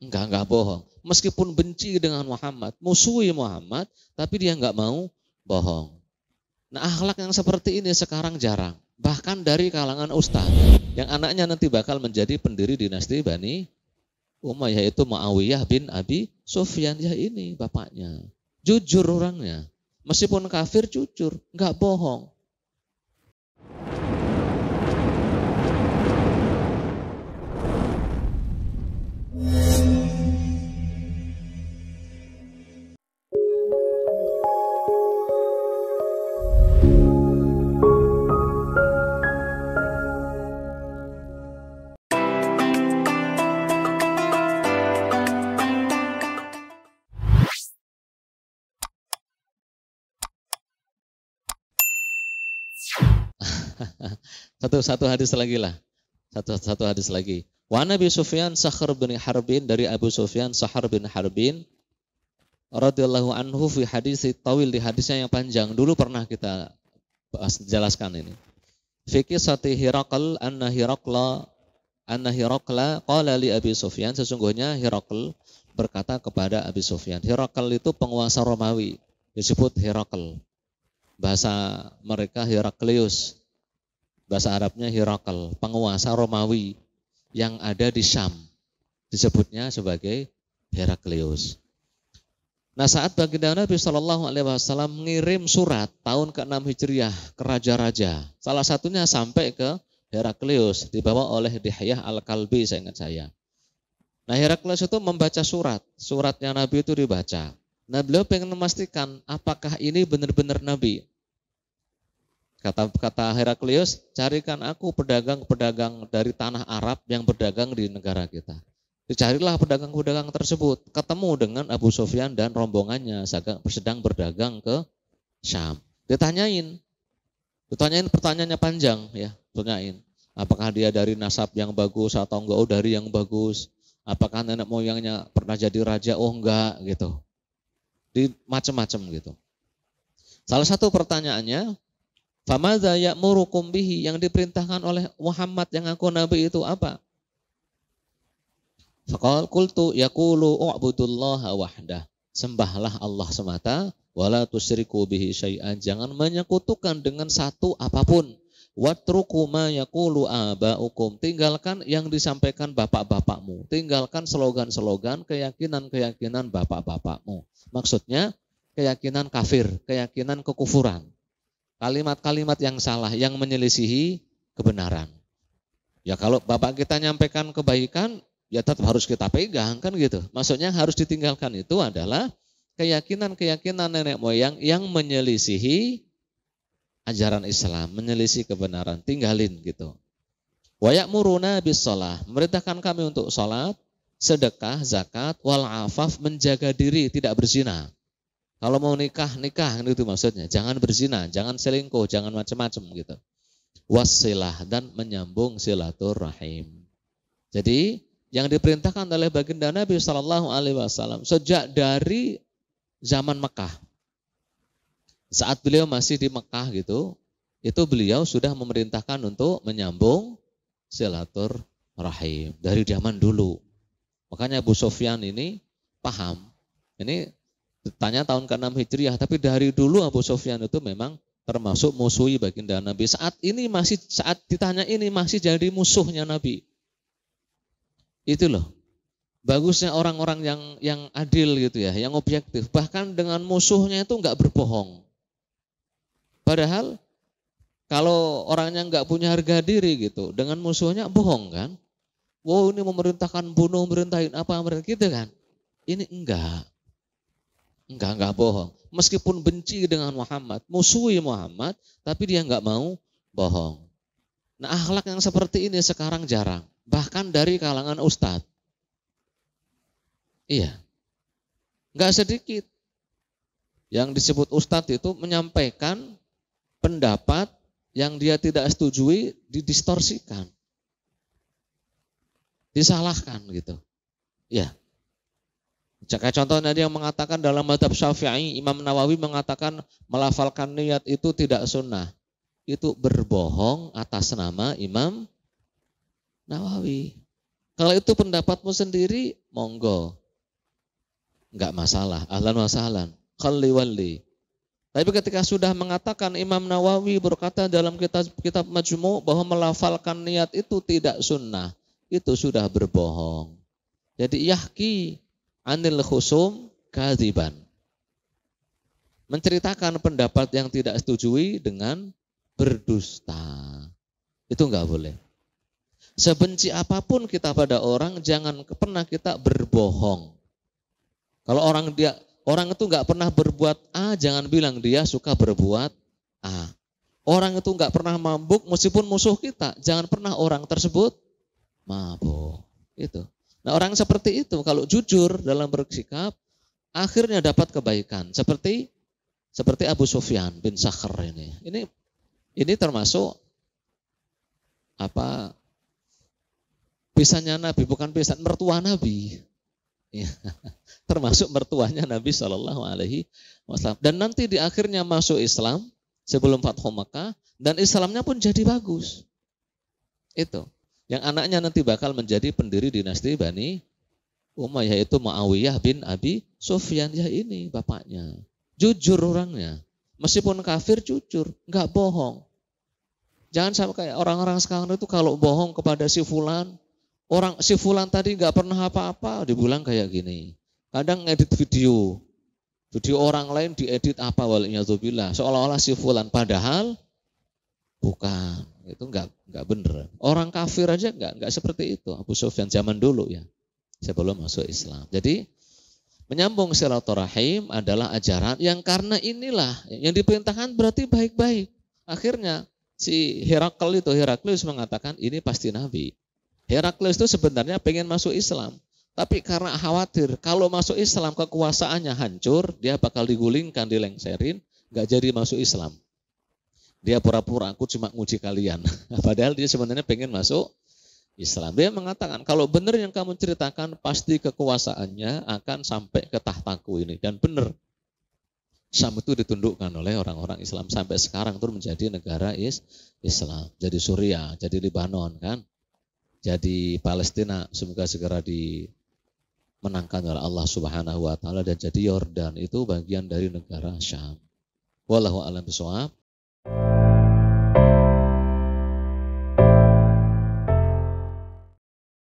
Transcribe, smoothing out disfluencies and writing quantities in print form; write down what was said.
Enggak bohong. Meskipun benci dengan Muhammad, musuhi Muhammad, tapi dia enggak mau bohong. Nah, akhlak yang seperti ini sekarang jarang. Bahkan dari kalangan ustaz, yang anaknya nanti bakal menjadi pendiri dinasti Bani Umayyah, yaitu Muawiyah bin Abi Sufyan. Ya ini bapaknya. Jujur orangnya. Meskipun kafir jujur, enggak bohong. Satu hadis lagi lah. Satu hadis lagi. Wa Nabi Sufyan Sakhr bin Harbin, dari Abu Sufyan Sakhr bin Harbin radhiyallahu anhu fi hadis tawil, di hadisnya yang panjang. Dulu pernah kita jelaskan ini. Fi qissati Hiraql anna Hiraqla qala li Abi Sufyan, sesungguhnya Hiraql berkata kepada Abi Sufyan. Hiraql itu penguasa Romawi, disebut Hiraql. Bahasa mereka Heraklius. Bahasa Arabnya Hiraql, penguasa Romawi yang ada di Syam. Disebutnya sebagai Heraklius. Nah, saat baginda Nabi SAW mengirim surat tahun ke-6 Hijriah ke raja-raja, salah satunya sampai ke Heraklius, dibawa oleh Dihyah Al-Kalbi, saya ingat saya. Nah, Heraklius itu membaca suratnya Nabi itu dibaca. Nah, beliau pengen memastikan apakah ini benar-benar Nabi. Kata Heraklius, carikan aku pedagang-pedagang dari tanah Arab yang berdagang di negara kita. Dicarilah pedagang-pedagang tersebut, ketemu dengan Abu Sufyan dan rombongannya sedang berdagang ke Syam. Ditanyain pertanyaannya panjang ya, tanyain. Apakah dia dari nasab yang bagus atau enggak? Oh, dari yang bagus. Apakah nenek moyangnya pernah jadi raja? Oh, enggak gitu. Macam-macam gitu. Salah satu pertanyaannya, famadza ya'murukum bihi, yang diperintahkan oleh Muhammad yang ngaku nabi itu apa? Faqal qultu yaqulu u'budullaha wahdah, sembahlah Allah semata, wala tusyriku bihi syai'an, jangan menyekutukan dengan satu apapun. Watruku ma yaqulu aba'ukum, tinggalkan yang disampaikan bapak-bapakmu, tinggalkan slogan-slogan, keyakinan-keyakinan bapak-bapakmu. Maksudnya keyakinan kafir, keyakinan kekufuran. Kalimat-kalimat yang salah, yang menyelisihi kebenaran. Ya kalau bapak kita nyampaikan kebaikan, ya tetap harus kita pegang kan gitu. Maksudnya harus ditinggalkan itu adalah keyakinan-keyakinan nenek moyang yang menyelisihi ajaran Islam, menyelisihi kebenaran, tinggalin gitu. Wa ya'muruna bis-shalah, memerintahkan kami untuk salat, sedekah, zakat, wal afaf, menjaga diri, tidak berzina. Kalau mau nikah itu maksudnya. Jangan berzina, jangan selingkuh, jangan macam-macam gitu. Wassilah, dan menyambung silaturahim. Jadi yang diperintahkan oleh baginda Nabi SAW sejak dari zaman Mekah. Saat beliau masih di Mekah gitu, itu beliau sudah memerintahkan untuk menyambung silaturahim dari zaman dulu. Makanya Abu Sufyan ini paham. Ini tanya tahun ke-6 Hijriah, tapi dari dulu Abu Sufyan itu memang termasuk musuhi baginda Nabi. Saat ditanya ini masih jadi musuhnya Nabi. Itu loh. Bagusnya orang-orang yang adil gitu ya, yang objektif. Bahkan dengan musuhnya itu enggak berbohong. Padahal kalau orangnya enggak punya harga diri gitu, dengan musuhnya bohong kan? Wow, ini memerintahkan bunuh, merintahin apa gitu kan? Ini enggak bohong. Meskipun benci dengan Muhammad, musuhi Muhammad, tapi dia enggak mau bohong. Nah, akhlak yang seperti ini sekarang jarang. Bahkan dari kalangan ustadz. Iya. Enggak sedikit. Yang disebut ustadz itu menyampaikan pendapat yang dia tidak setujui, didistorsikan. Disalahkan gitu. Ya. Kayak contohnya dia mengatakan dalam mazhab Syafi'i, Imam Nawawi mengatakan melafalkan niat itu tidak sunnah. Itu berbohong atas nama Imam Nawawi. Kalau itu pendapatmu sendiri, monggo. Enggak masalah, ahlan wa sahlan. Khalli walli. Tapi ketika sudah mengatakan Imam Nawawi berkata dalam kitab Majmu' bahwa melafalkan niat itu tidak sunnah, itu sudah berbohong. Jadi yahki anil khusum kadziban. Menceritakan pendapat yang tidak setujui dengan berdusta. Itu enggak boleh. Sebenci apapun kita pada orang, jangan pernah kita berbohong. Kalau orang itu enggak pernah berbuat A, jangan bilang dia suka berbuat A. Orang itu enggak pernah mabuk meskipun musuh kita, jangan pernah orang tersebut mabuk. Itu. Nah, orang seperti itu kalau jujur dalam bersikap, akhirnya dapat kebaikan. Seperti Abu Sufyan bin Sakhr ini. Ini termasuk pisannya Nabi, bukan pisan, mertua Nabi. Ya, termasuk mertuanya Nabi SAW. Dan nanti di akhirnya masuk Islam sebelum Fathu Makkah, dan Islamnya pun jadi bagus. Itu. Yang anaknya nanti bakal menjadi pendiri dinasti Bani Umayyah, yaitu Muawiyah bin Abi Sufyan. Ya ini bapaknya. Jujur orangnya. Meskipun kafir jujur, enggak bohong. Jangan sampai kayak orang-orang sekarang itu kalau bohong kepada si fulan, si fulan tadi enggak pernah apa-apa, dibilang kayak gini. Kadang ngedit video orang lain diedit apa waliyadzubillah, seolah-olah si fulan, padahal bukan. Itu enggak benar. Orang kafir aja enggak seperti itu. Abu Sufyan zaman dulu ya, sebelum masuk Islam. Jadi menyambung silaturahim adalah ajaran yang karena inilah yang diperintahkan berarti baik-baik. Akhirnya si Heraklius mengatakan ini pasti Nabi. Heraklius itu sebenarnya pengen masuk Islam, tapi karena khawatir kalau masuk Islam kekuasaannya hancur, dia bakal digulingkan, dilengserin, nggak jadi masuk Islam. Dia pura-pura aku cuma nguji kalian, padahal dia sebenarnya pengen masuk Islam. Dia mengatakan kalau benar yang kamu ceritakan pasti kekuasaannya akan sampai ke tahtaku ini, dan benar. Syam itu ditundukkan oleh orang-orang Islam sampai sekarang itu menjadi negara Islam. Jadi Suriah, jadi Lebanon kan, jadi Palestina semoga segera dimenangkan oleh Allah Subhanahu wa taala, dan jadi Yordan itu bagian dari negara Syam. Wallahu a'lam bishawab.